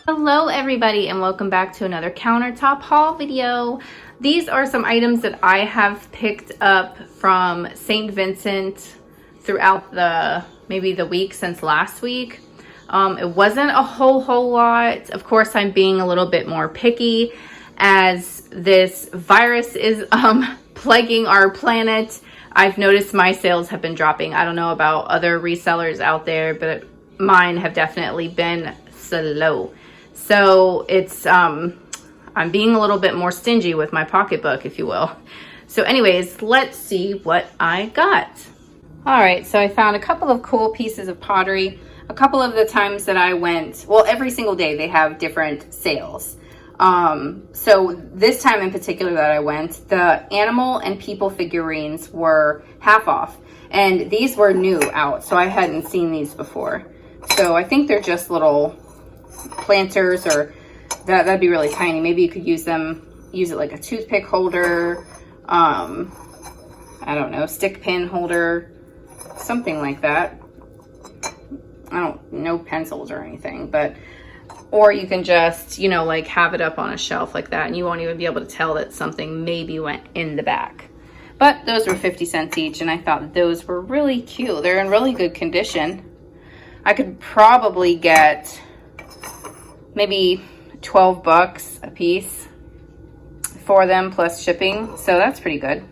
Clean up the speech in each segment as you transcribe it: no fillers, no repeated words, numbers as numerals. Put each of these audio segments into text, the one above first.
Hello everybody and welcome back to another countertop haul video. These are some items that I have picked up from St. Vincent throughout maybe the week since last week. It wasn't a whole lot. Of course, I'm being a little bit more picky as this virus is plaguing our planet. I've noticed my sales have been dropping. I don't know about other resellers out there, but mine have definitely been slow. So it's I'm being a little bit more stingy with my pocketbook, if you will. So anyways, let's see what I got. All right, so I found a couple of cool pieces of pottery. A couple of the times that I went, well, every single day they have different sales. So this time in particular that I went, the animal and people figurines were half off, and these were new out, so I hadn't seen these before. So I think they're just little planters, or that'd be really tiny. Maybe you could use it like a toothpick holder, I don't know, stick pin holder, something like that. I don't know, pencils or anything, but or you can just, you know, like have it up on a shelf like that, and you won't even be able to tell that something maybe went in the back. But those were 50 cents each, and I thought those were really cute. They're in really good condition. I could probably get maybe 12 bucks a piece for them plus shipping, so that's pretty good.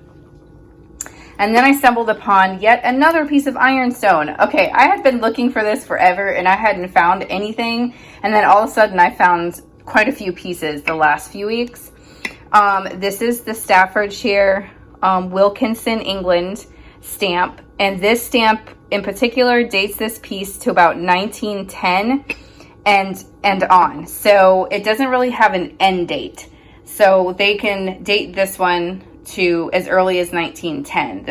And then I stumbled upon yet another piece of ironstone. Okay, I had been looking for this forever and I hadn't found anything, and then all of a sudden I found quite a few pieces the last few weeks. This is the Staffordshire Wilkinson, England stamp, and this stamp in particular dates this piece to about 1910 and on. So it doesn't really have an end date. So they can date this one to as early as 1910.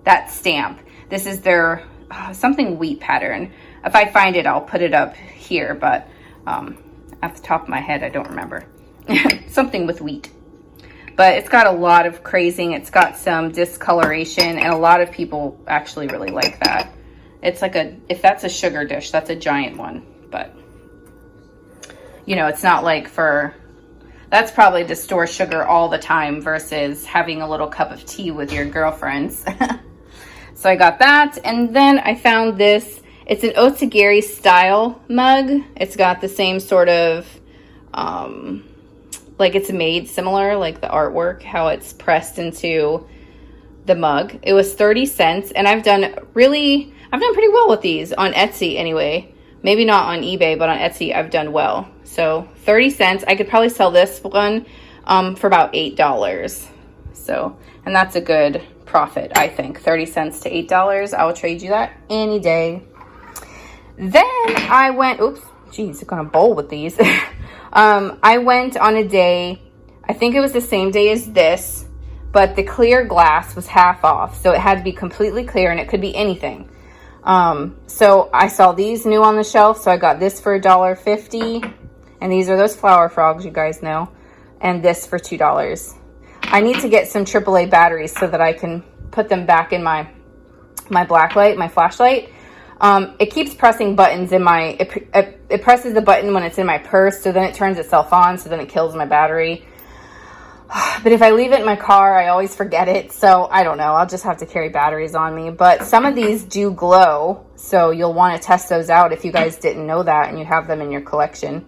That stamp. This is their something wheat pattern. If I find it, I'll put it up here, but at the top of my head, I don't remember. Something with wheat. But it's got a lot of crazing. It's got some discoloration, and a lot of people actually really like that. It's like if that's a sugar dish, that's a giant one. But, you know, it's not like that's probably to store sugar all the time versus having a little cup of tea with your girlfriends. So I got that, and then I found this. It's an Otagiri style mug. It's got the same sort of, like it's made similar, like the artwork, how it's pressed into the mug. It was 30 cents, and I've done pretty well with these on Etsy anyway. Maybe not on eBay, but on Etsy I've done well. So 30 cents. I could probably sell this one for about $8. So, and that's a good profit, I think. 30 cents to $8. I will trade you that any day. Then I went, oops, geez, I'm gonna bowl with these. I went on a day, I think it was the same day as this, but the clear glass was half off. So it had to be completely clear, and it could be anything. So I saw these new on the shelf, so I got this for $1.50, and these are those flower frogs you guys know, and this for $2. I need to get some AAA batteries so that I can put them back in my blacklight, my flashlight. It keeps pressing buttons in it presses the button when it's in my purse, so then it turns itself on, so then it kills my battery. But if I leave it in my car, I always forget it. So I don't know. I'll just have to carry batteries on me. But some of these do glow, so you'll want to test those out if you guys didn't know that and you have them in your collection.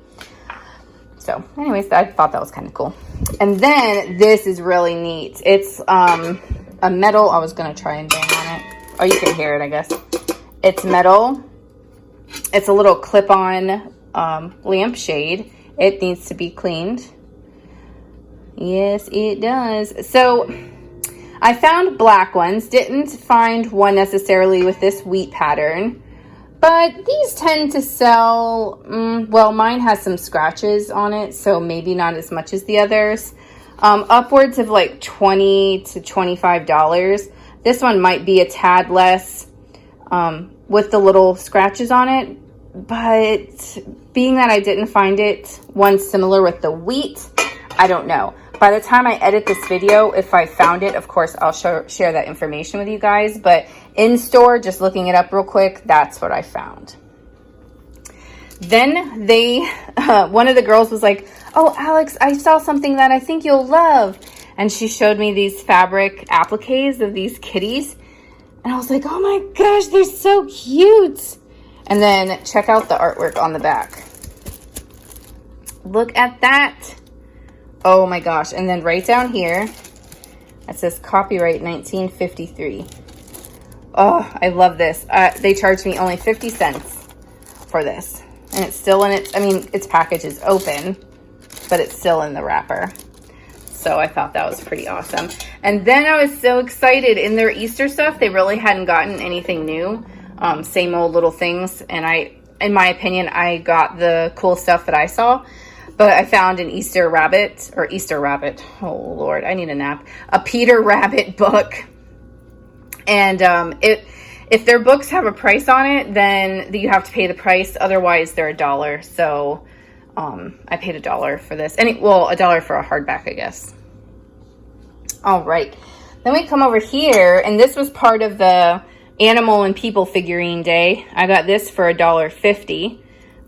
So anyways, I thought that was kind of cool. And then this is really neat. It's a metal. I was going to try and bang on it. Oh, you can hear it, I guess. It's metal. It's a little clip-on lampshade. It needs to be cleaned. Yes, it does. So I found black ones. Didn't find one necessarily with this wheat pattern. But these tend to sell, well, mine has some scratches on it, so maybe not as much as the others. Upwards of like $20 to $25. This one might be a tad less with the little scratches on it. But being that I didn't find one similar with the wheat, I don't know. By the time I edit this video, if I found it, of course, I'll share that information with you guys. But in store, just looking it up real quick, that's what I found. Then they, one of the girls was like, oh, Alex, I saw something that I think you'll love. And she showed me these fabric appliques of these kitties. And I was like, oh my gosh, they're so cute. And then check out the artwork on the back. Look at that. Oh my gosh. And then right down here, it says copyright 1953. Oh, I love this. They charged me only 50 cents for this. And it's still in its, I mean, its package is open, but it's still in the wrapper. So I thought that was pretty awesome. And then I was so excited. In their Easter stuff, they really hadn't gotten anything new. Same old little things. And in my opinion, I got the cool stuff that I saw. But I found an Easter Rabbit, oh Lord, I need a nap. A Peter Rabbit book. And if their books have a price on it, then you have to pay the price. Otherwise, they're $1. So I paid $1 for this. Well, $1 for a hardback, I guess. All right. Then we come over here, and this was part of the Animal and People figurine day. I got this for $1.50.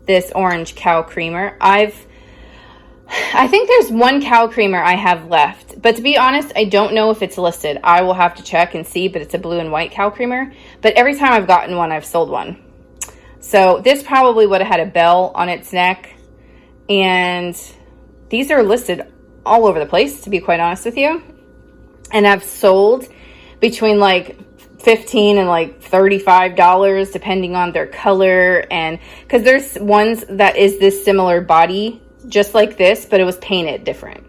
This orange cow creamer. I think there's one cow creamer I have left, but to be honest, I don't know if it's listed. I will have to check and see, but it's a blue and white cow creamer. But every time I've gotten one, I've sold one. So this probably would have had a bell on its neck. And these are listed all over the place, to be quite honest with you. And I've sold between like $15 and like $35, depending on their color. And because there's ones that is this similar body, just like this, but it was painted different.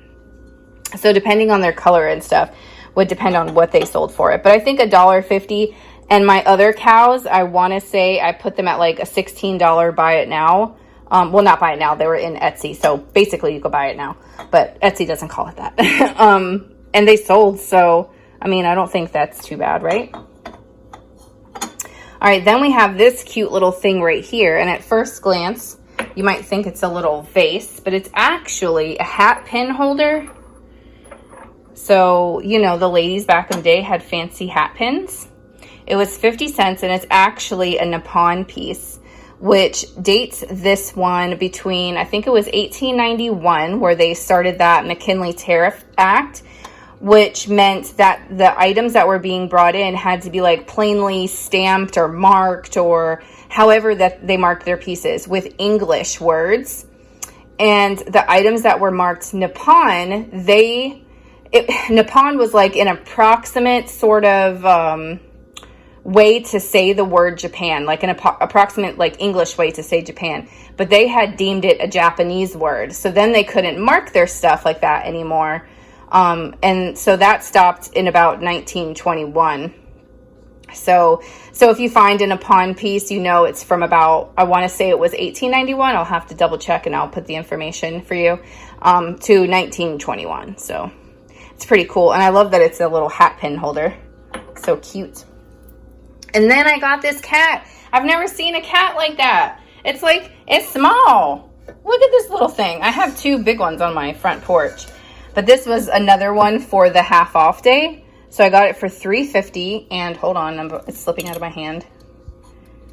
So depending on their color and stuff would depend on what they sold for it. But I think $1.50. And my other cows, I want to say I put them at like a $16 buy it now. Well, not buy it now. They were in Etsy. So basically you could buy it now, but Etsy doesn't call it that. And they sold. So, I mean, I don't think that's too bad, right? All right. Then we have this cute little thing right here. And at first glance, you might think it's a little vase, but it's actually a hat pin holder. So, you know, the ladies back in the day had fancy hat pins. It was 50 cents, and it's actually a Nippon piece, which dates this one between, I think it was 1891, where they started that McKinley Tariff Act, which meant that the items that were being brought in had to be like plainly stamped or marked, or however that they marked their pieces, with English words. And the items that were marked Nippon, Nippon was like an approximate sort of way to say the word Japan, like an approximate like English way to say Japan. But they had deemed it a Japanese word. So then they couldn't mark their stuff like that anymore. And so that stopped in about 1921. So if you find a Nippon piece, you know it's from about, I want to say it was 1891. I'll have to double check and I'll put the information for you, to 1921. So it's pretty cool. And I love that it's a little hat pin holder. So cute. And then I got this cat. I've never seen a cat like that. It's like, it's small. Look at this little thing. I have two big ones on my front porch. But this was another one for the half off day. So I got it for $3.50. And hold on, it's slipping out of my hand.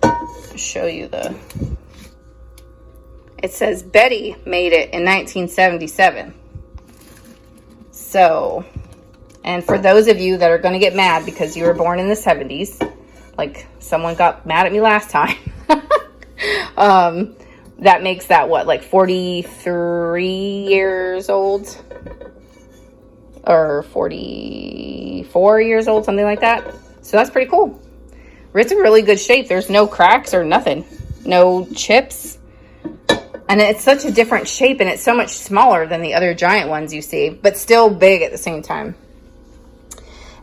I'll show you it says Betty made it in 1977. So, and for those of you that are going to get mad because you were born in the 70s, like someone got mad at me last time, that makes that what, like 43 years old? Or 44 years old, something like that. So that's pretty cool. It's in really good shape. There's no cracks or nothing. No chips. And it's such a different shape, and it's so much smaller than the other giant ones you see, but still big at the same time.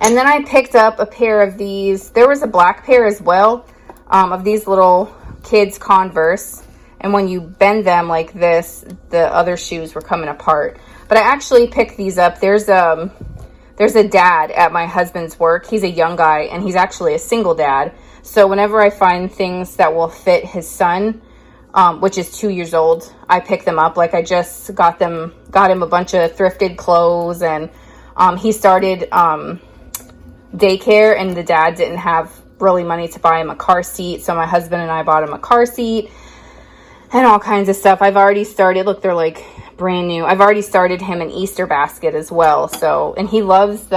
And then I picked up a pair of these. There was a black pair as well, of these little kids Converse. And when you bend them like this, the other shoes were coming apart. But I actually picked these up. There's a dad at my husband's work. He's a young guy, and he's actually a single dad. So whenever I find things that will fit his son, which is 2 years old, I pick them up. Like I just got him a bunch of thrifted clothes, and he started daycare, and the dad didn't have really money to buy him a car seat. So my husband and I bought him a car seat. and all kinds of stuff. I've already started, look, they're like brand new. I've already started him an Easter basket as well. So, and he loves the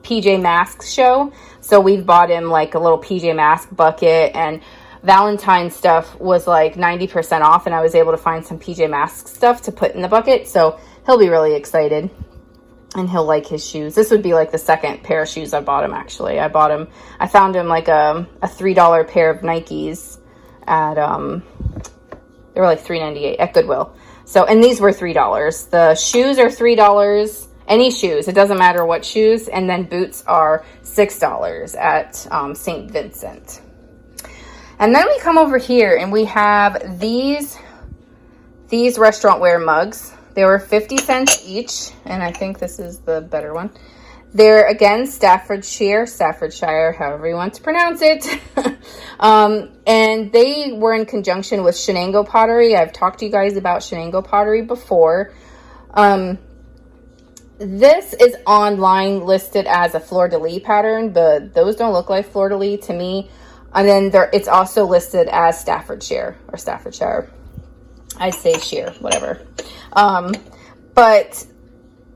PJ Masks show. So we've bought him like a little PJ Mask bucket, and Valentine's stuff was like 90% off, and I was able to find some PJ Masks stuff to put in the bucket. So he'll be really excited, and he'll like his shoes. This would be like the second pair of shoes I bought him, actually. I found him like a $3 pair of Nikes at, they were like $3.98 at Goodwill. So, and these were $3. The shoes are $3. Any shoes, it doesn't matter what shoes. And then boots are $6 at St. Vincent. And then we come over here and we have these restaurant wear mugs. They were 50 cents each, and I think this is the better one. They're, again, Staffordshire, however you want to pronounce it. And they were in conjunction with Shenango Pottery. I've talked to you guys about Shenango Pottery before. This is online listed as a fleur-de-lis pattern, but those don't look like fleur-de-lis to me. And then it's also listed as Staffordshire. I'd say sheer, whatever. But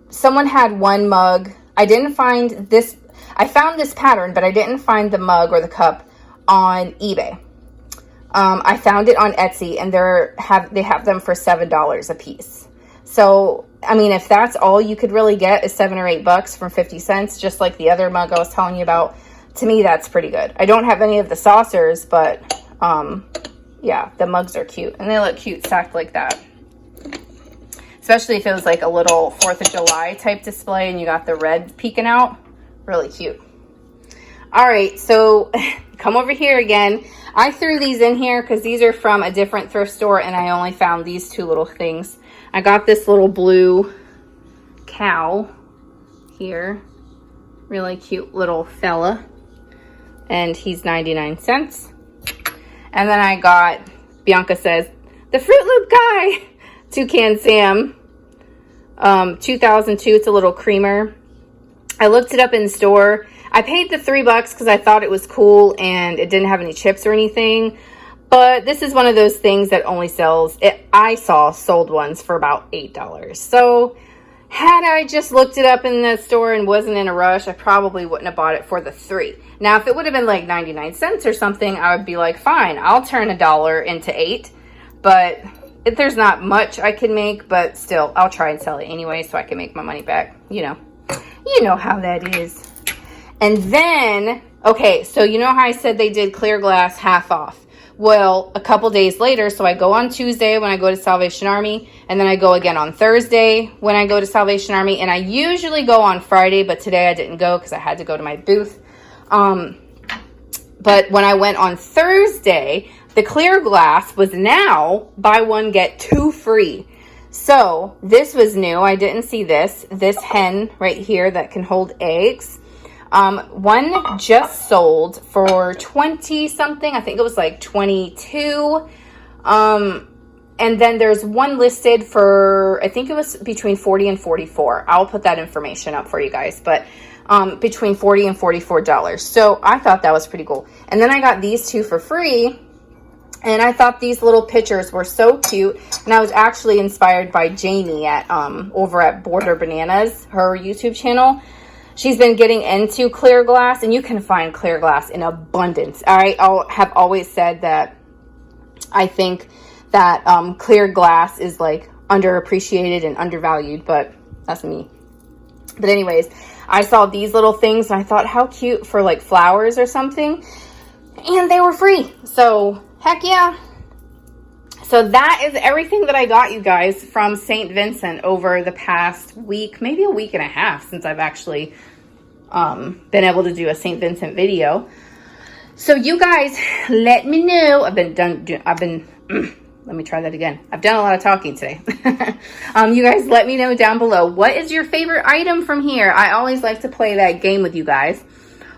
someone had one mug. I didn't find this. I found this pattern, but I didn't find the mug or the cup on eBay. I found it on Etsy, and they have them for $7 a piece. So, I mean, if that's all you could really get is $7 or $8 from 50 cents, just like the other mug I was telling you about, to me, that's pretty good. I don't have any of the saucers, but yeah, the mugs are cute, and they look cute stacked like that. Especially if it was like a little 4th of July type display and you got the red peeking out. Really cute. All right, so come over here again. I threw these in here because these are from a different thrift store, and I only found these two little things. I got this little blue cow here. Really cute little fella. And he's 99 cents. And then I got, Bianca says, the Fruit Loop guy. Toucan Sam, 2002. It's a little creamer. I looked it up in store. I paid the $3 because I thought it was cool and it didn't have any chips or anything. But this is one of those things that only sells. I saw sold ones for about $8. So had I just looked it up in the store and wasn't in a rush, I probably wouldn't have bought it for the $3. Now, if it would have been like 99 cents or something, I would be like, fine, I'll turn $1 into $8. But there's not much I can make, but still, I'll try and sell it anyway so I can make my money back. You know how that is. And then, okay, so you know how I said they did clear glass half off? Well, a couple days later, so I go on Tuesday when I go to Salvation Army, and then I go again on Thursday when I go to Salvation Army, and I usually go on Friday, but today I didn't go because I had to go to my booth. But when I went on Thursday, the clear glass was now buy one, get two free. So this was new. I didn't see this. This hen right here that can hold eggs. One just sold for 20 something. I think it was like 22. And then there's one listed for, I think it was between 40 and 44. I'll put that information up for you guys, but between 40 and $44. So I thought that was pretty cool. And then I got these two for free. And I thought these little pictures were so cute. And I was actually inspired by Jamie at over at Border Bananas, her YouTube channel. She's been getting into clear glass, and you can find clear glass in abundance. I have always said that I think that clear glass is like underappreciated and undervalued, but that's me. But anyways, I saw these little things and I thought, how cute for like flowers or something. And they were free. So heck yeah. So that is everything that I got, you guys, from St. Vincent over the past week, maybe a week and a half since I've actually been able to do a St. Vincent video. So you guys, let me know. Let me try that again. I've done a lot of talking today. You guys, let me know down below. What is your favorite item from here? I always like to play that game with you guys.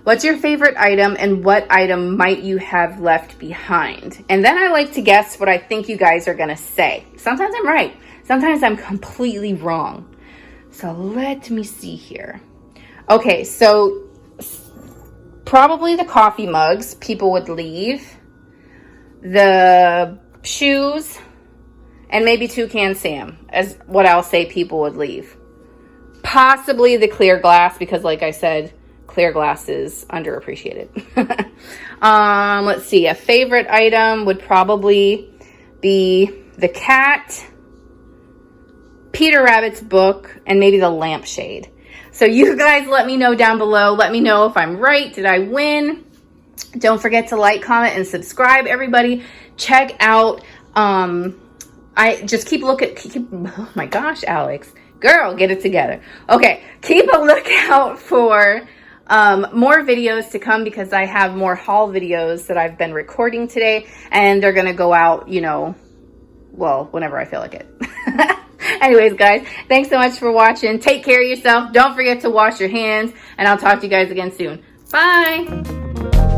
What's your favorite item, and what item might you have left behind? And then I like to guess what I think you guys are going to say. Sometimes I'm right. Sometimes I'm completely wrong. So let me see here. Okay, so probably the coffee mugs people would leave. The shoes, and maybe Toucan Sam as what I'll say people would leave. Possibly the clear glass, because like I said, clear glass is underappreciated. Let's see, a favorite item would probably be the cat, Peter Rabbit's book, and maybe the lampshade. So you guys let me know down below. Let me know if I'm right. Did I win? Don't forget to like, comment, and subscribe, everybody. Check out, I just keep looking, oh my gosh, Alex. Girl, get it together. Okay, keep a lookout for more videos to come, because I have more haul videos that I've been recording today, and they're going to go out, you know, well, whenever I feel like it. Anyways, guys, thanks so much for watching. Take care of yourself. Don't forget to wash your hands, and I'll talk to you guys again soon. Bye.